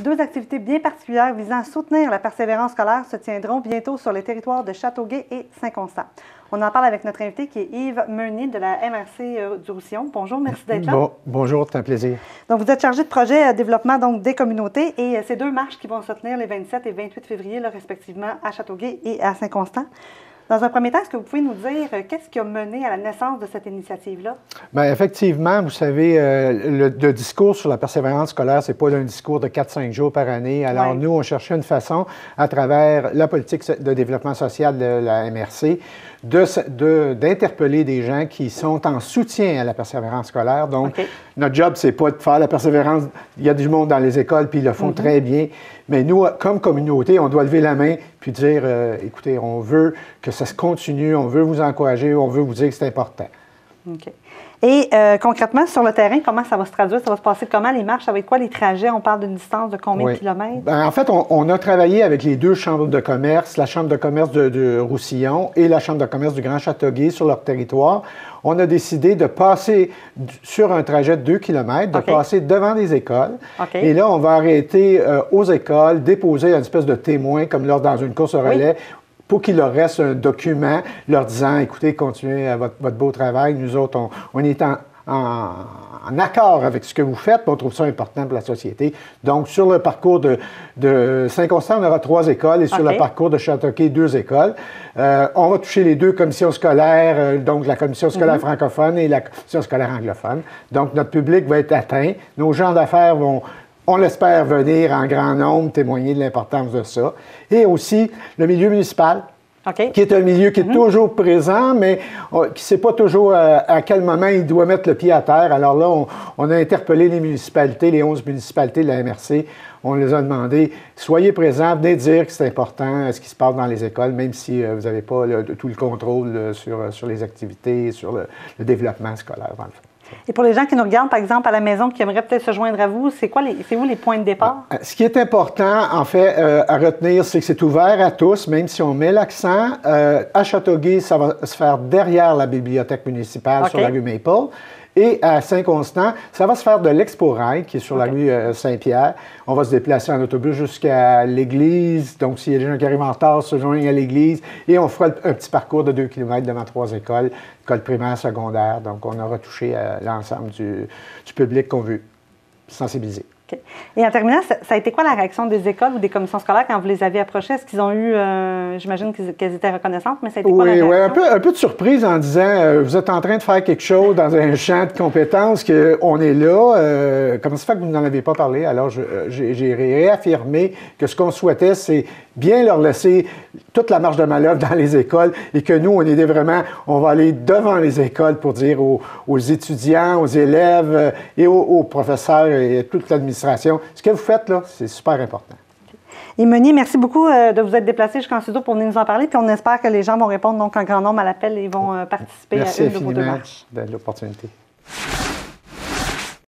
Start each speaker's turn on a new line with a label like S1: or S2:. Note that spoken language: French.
S1: Deux activités bien particulières visant à soutenir la persévérance scolaire se tiendront bientôt sur les territoires de Châteauguay et Saint-Constant. On en parle avec notre invité qui est Yves Meunier de la MRC du Roussillon. Bonjour, merci d'être là.
S2: Bonjour, c'est un plaisir.
S1: Donc, vous êtes chargé de projet développement des communautés et ces deux marches qui vont se tenir les 27 et 28 février, là, respectivement, à Châteauguay et à Saint-Constant. Dans un premier temps, est-ce que vous pouvez nous dire qu'est-ce qui a mené à la naissance de cette initiative-là?
S2: Bien, effectivement, vous savez, le discours sur la persévérance scolaire, ce n'est pas un discours de 4-5 jours par année. Alors, nous, on cherchait une façon, à travers la politique de développement social de la MRC, d'interpeller des gens qui sont en soutien à la persévérance scolaire. Donc, notre job, c'est pas de faire la persévérance. Il y a du monde dans les écoles, puis ils le font très bien. Mais nous, comme communauté, on doit lever la main puis dire, écoutez, on veut que ça se continue, on veut vous encourager, on veut vous dire que c'est important.
S1: OK. Et concrètement, sur le terrain, comment ça va se traduire? Ça va se passer comment, les marches? Ça va être quoi, les trajets? On parle d'une distance de combien de kilomètres?
S2: Bien, en fait, on a travaillé avec les deux chambres de commerce, la Chambre de commerce de Roussillon et la Chambre de commerce du Grand Châteauguay sur leur territoire. On a décidé de passer sur un trajet de 2 km, de passer devant les écoles. Et là, on va arrêter aux écoles, déposer une espèce de témoin, comme lors dans une course au relais, pour qu'il leur reste un document leur disant, écoutez, continuez votre beau travail. Nous autres, on est en accord avec ce que vous faites, on trouve ça important pour la société. Donc, sur le parcours de Saint-Constant, on aura 3 écoles et sur le parcours de Châteauguay, 2 écoles. On va toucher les 2 commissions scolaires, donc la commission scolaire francophone et la commission scolaire anglophone. Donc, notre public va être atteint. Nos gens d'affaires vont, on l'espère, venir en grand nombre témoigner de l'importance de ça. Et aussi, le milieu municipal, qui est un milieu qui est toujours présent, mais qui ne sait pas toujours à quel moment il doit mettre le pied à terre. Alors là, on a interpellé les municipalités, les 11 municipalités de la MRC. On les a demandé, soyez présents, venez dire que c'est important ce qui se passe dans les écoles, même si vous n'avez pas tout le contrôle sur les activités, sur le développement scolaire, dans le fond.
S1: Et pour les gens qui nous regardent, par exemple, à la maison, qui aimeraient peut-être se joindre à vous, c'est où les points de départ?
S2: Ce qui est important, en fait, à retenir, c'est que c'est ouvert à tous, même si on met l'accent. À Châteauguay, ça va se faire derrière la bibliothèque municipale sur la rue Maple. Et à Saint-Constant, ça va se faire de l'Expo-Rail, qui est sur la rue Saint-Pierre. On va se déplacer en autobus jusqu'à l'église. Donc, s'il y a des gens qui arrivent en retard, se joignent à l'église. Et on fera un petit parcours de 2 km devant 3 écoles, écoles primaires, secondaires. Donc, on aura touché l'ensemble du public qu'on veut sensibiliser.
S1: Okay. Et en terminant, ça a été quoi la réaction des écoles ou des commissions scolaires quand vous les avez approchées? Est-ce qu'ils ont eu, j'imagine qu'elles étaient reconnaissantes, mais ça a été quoi la réaction?
S2: Oui, un peu de surprise en disant, vous êtes en train de faire quelque chose dans un champ de compétences, qu'on est là. Comment ça fait que vous n'en avez pas parlé? Alors, j'ai réaffirmé que ce qu'on souhaitait, c'est bien leur laisser toute la marge de manœuvre dans les écoles et que nous, on va aller devant les écoles pour dire aux étudiants, aux élèves et aux professeurs et à toute l'administration, ce que vous faites là, c'est super important.
S1: Yves Meunier, merci beaucoup de vous être déplacé jusqu'en studio pour venir nous en parler. Puis on espère que les gens vont répondre donc en grand nombre à l'appel et vont participer à une de vos 2 marches.
S2: Merci infiniment de l'opportunité.